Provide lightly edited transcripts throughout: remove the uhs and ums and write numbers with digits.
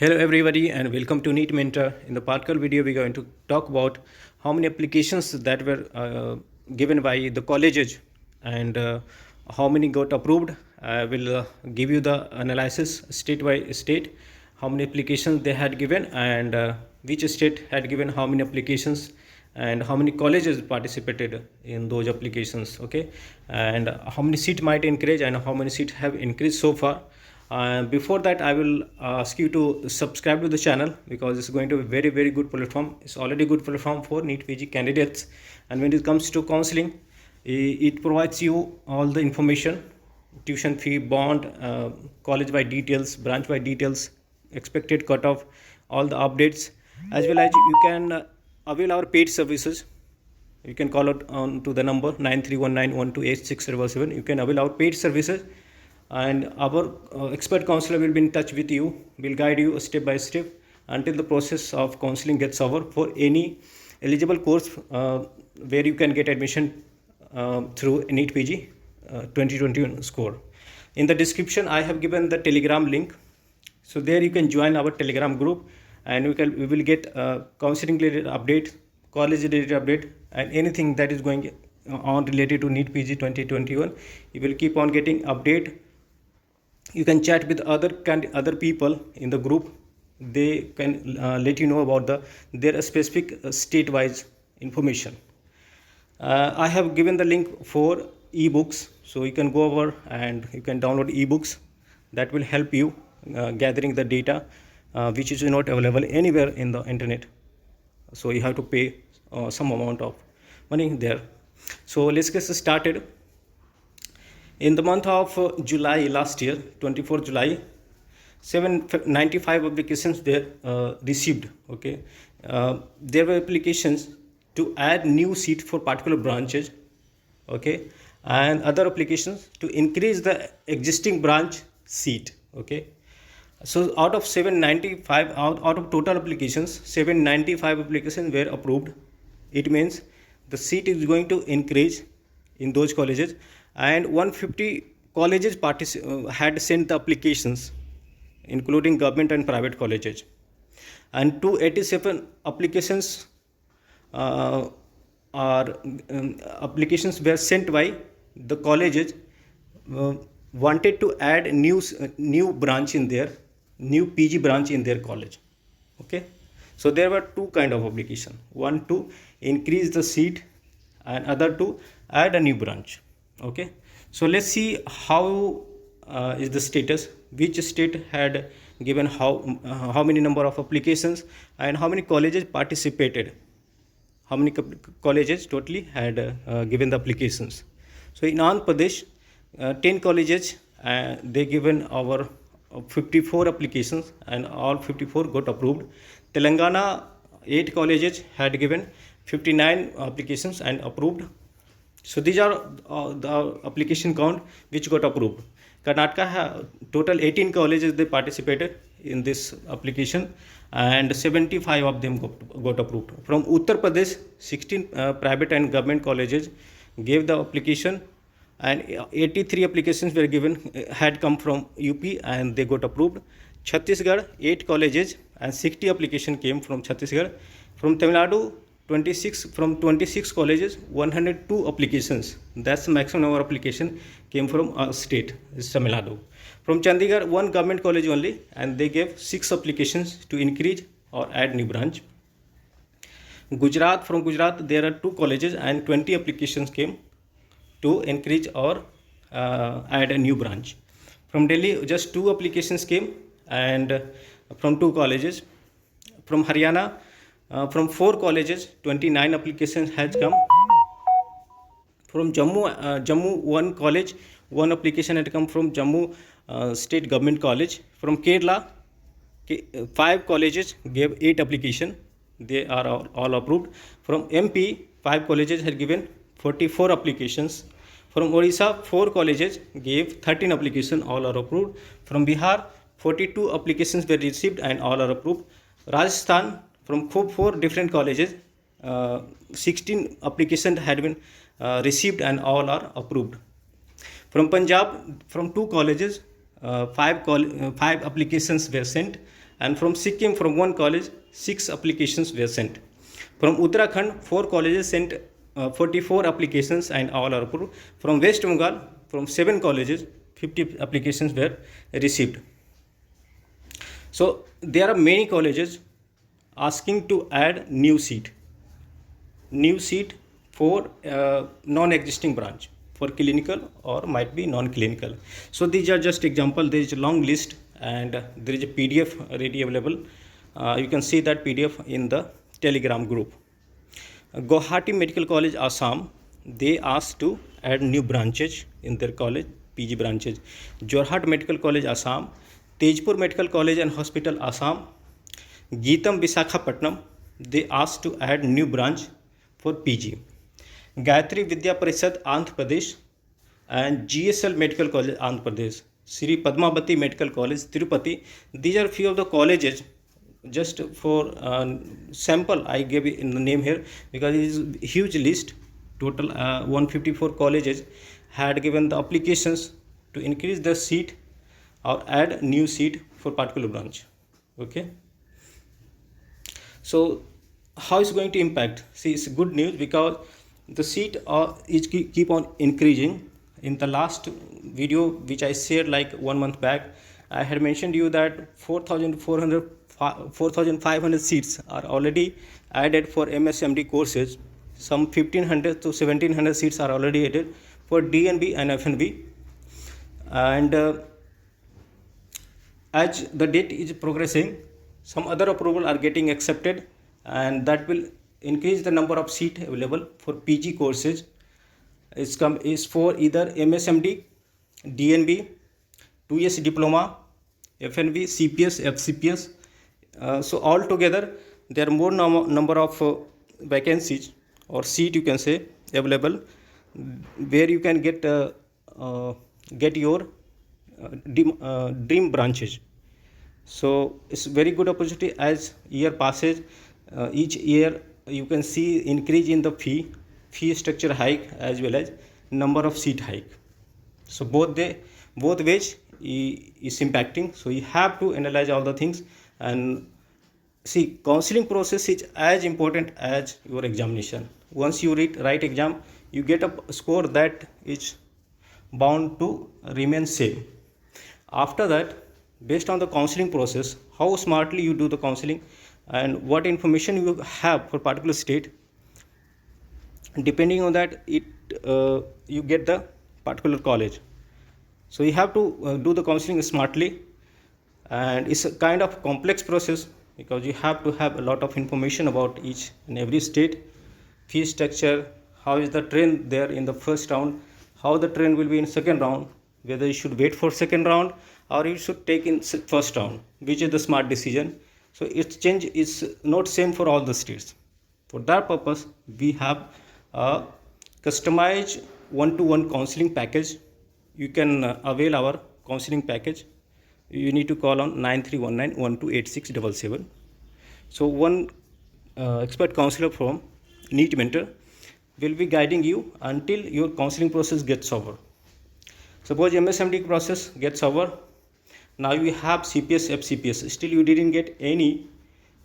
Hello everybody and welcome to NEET Mentor. In the particular video we're going to talk about how many applications that were given by the colleges and how many got approved. I will give you the analysis state by state, how many applications they had given and which state had given how many applications and how many colleges participated in those applications, okay, and how many seats might increase and how many seats have increased so far. Before that, I will ask you to subscribe to the channel because it's going to be very good platform. It's already good platform for NEET PG candidates, and when it comes to counseling, it provides you all the information: tuition fee, bond, college-wide details, branch-wide details, expected cutoff, all the updates, as well as you can avail our paid services. You can call out on to the number 9319128677. You can avail our paid services, and our expert counselor will be in touch with you, will guide you step by step until the process of counseling gets over for any eligible course where you can get admission through NEET PG 2021 score. In the description I have given the Telegram link, so there you can join our Telegram group and we will get counseling related update, college related update, and anything that is going on related to NEET PG 2021. You will keep on getting update. You can chat with other people in the group. They can let you know about their specific state-wise information. I have given the link for ebooks, so you can go over and you can download ebooks that will help you gathering the data which is not available anywhere in the internet. So you have to pay some amount of money there. So let's get started. In the month of July last year, 24 July, 795 applications were received. Okay, there were applications to add new seat for particular branches. Okay, and other applications to increase the existing branch seat. Okay, so out of 795, out of total applications, 795 applications were approved. It means the seat is going to increase in those colleges, and 150 colleges had sent the applications, including government and private colleges, and 287 applications applications were sent by the colleges wanted to add new branch in their new PG branch in their college. Okay, so there were two kind of application: one to increase the seat and other to add a new branch. Okay, so let's see how is the status, which state had given how many number of applications and how many colleges participated, how many colleges totally had given the applications. So in Andhra Pradesh, 10 colleges they given our 54 applications and all 54 got approved. Telangana, 8 colleges had given 59 applications and approved. So these are the application count which got approved. Karnataka, total 18 colleges they participated in this application and 75 of them got approved. From Uttar Pradesh, 16 private and government colleges gave the application and 83 applications were given, had come from UP and they got approved. Chhattisgarh, 8 colleges and 60 application came from Chhattisgarh. From Tamil Nadu, 26 colleges, 102 applications. That's the maximum number of application came from our state, is Tamil Nadu. From Chandigarh, 1 government college only, and they gave 6 applications to increase or add new branch. Gujarat, from Gujarat, there are 2 colleges and 20 applications came to increase or add a new branch. From Delhi, just 2 applications came and from 2 colleges. From Haryana, from 4 colleges, 29 applications has come. From Jammu, 1 college, 1 application had come from Jammu State Government College. From Kerala, 5 colleges gave 8 application. They are all approved. From MP, 5 colleges had given 44 applications. From Odisha, 4 colleges gave 13 applications, all are approved. From Bihar, 42 applications were received and all are approved. Rajasthan, from 4 different colleges, 16 applications had been received and all are approved. From Punjab, from 2 colleges, 5 applications were sent And from Sikkim, from one college, 6 applications were sent. From Uttarakhand, 4 colleges sent 44 applications and all are approved. From West Bengal, from 7 colleges, 50 applications were received. So there are many colleges asking to add new seat for non-existing branch, for clinical or might be non-clinical. So these are just example. There is a long list and there is a PDF ready available. You can see that PDF in the Telegram group. Guwahati Medical College, Assam, they asked to add new branches in their college, PG branches. Jorhat Medical College, Assam, Tejpur Medical College and Hospital, Assam, Geetam Visakhapatnam, they asked to add new branch for PG. Gayatri Vidya Parishad, Andhra Pradesh, and GSL Medical College, Andhra Pradesh. Sri Padmavati Medical College, Tirupati. These are few of the colleges. Just for sample, I gave it in the name here because it is a huge list. Total 154 colleges had given the applications to increase the seat or add new seat for particular branch. Okay. So how is going to impact? See, it's good news because the seat is keep on increasing. In the last video which I shared like 1 month back, I had mentioned you that 4,500 seats are already added for MSMD courses. Some 1,500 to 1,700 seats are already added for DNB and FNB. And as the date is progressing, some other approval are getting accepted, and that will increase the number of seats available for PG courses. Is for either MSMD, DNB, 2 years diploma, FNB, CPS, FCPS. So altogether, there are more number of vacancies or seat, you can say, available, where you can get your dream branches. So it's very good opportunity. As year passes, each year you can see increase in the fee structure hike as well as number of seat hike. So both ways is impacting. So you have to analyze all the things and see, counseling process is as important as your examination. Once you write exam, you get a score that is bound to remain same. After that, based on the counseling process, how smartly you do the counseling and what information you have for particular state, depending on that, you get the particular college. So you have to do the counseling smartly, and it's a kind of complex process because you have to have a lot of information about each and every state, fee structure, how is the trend there in the first round, how the trend will be in second round, whether you should wait for second round or you should take in first round, which is the smart decision. So its change is not same for all the states. For that purpose, we have a customized one-to-one counseling package. You can avail our counseling package. You need to call on 9319128677. So one expert counselor from NEET Mentor will be guiding you until your counseling process gets over. Suppose MSMD process gets over. Now you have CPS, FCPS. Still you didn't get any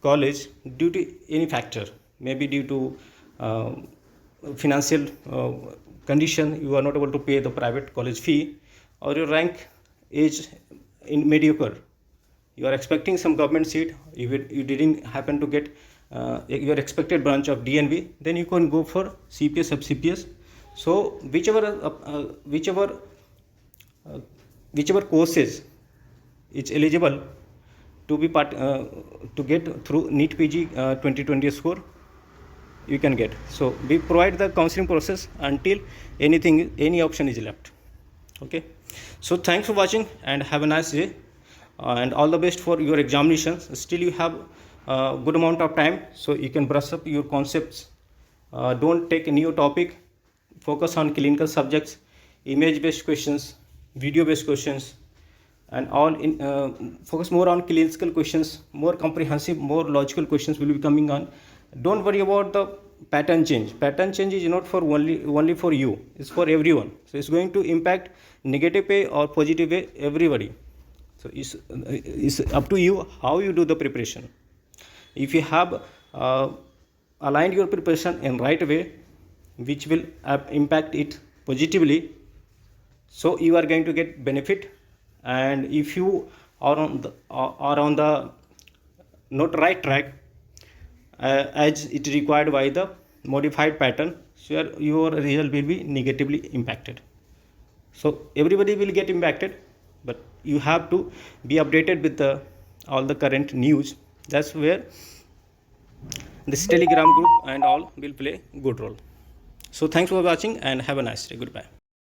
college due to any factor. Maybe due to financial condition, you are not able to pay the private college fee, or your rank is in mediocre. You are expecting some government seat, you didn't happen to get your expected branch of DNB, then you can go for CPS, FCPS. So whichever courses is eligible to be to get through NEET PG 2020 score, you can get. So we provide the counseling process until any option is left. Okay, so thanks for watching and have a nice day, and all the best for your examinations. Still you have a good amount of time, so you can brush up your concepts. Don't take a new topic, focus on clinical subjects, image based questions, video based questions, and all focus more on clinical questions, more comprehensive, more logical questions will be coming on. Don't worry about the pattern change. Pattern change is not for only for you, it's for everyone. So it's going to impact negative way or positive way everybody. So it's up to you how you do the preparation. If you have aligned your preparation in right way, which will impact it positively, so you are going to get benefit. And if you are on the not right track, as it required by the modified pattern, so your result will be negatively impacted. So everybody will get impacted, but you have to be updated with all the current news. That's where this telegram group and all will play good role. So thanks for watching and have a nice day. Goodbye.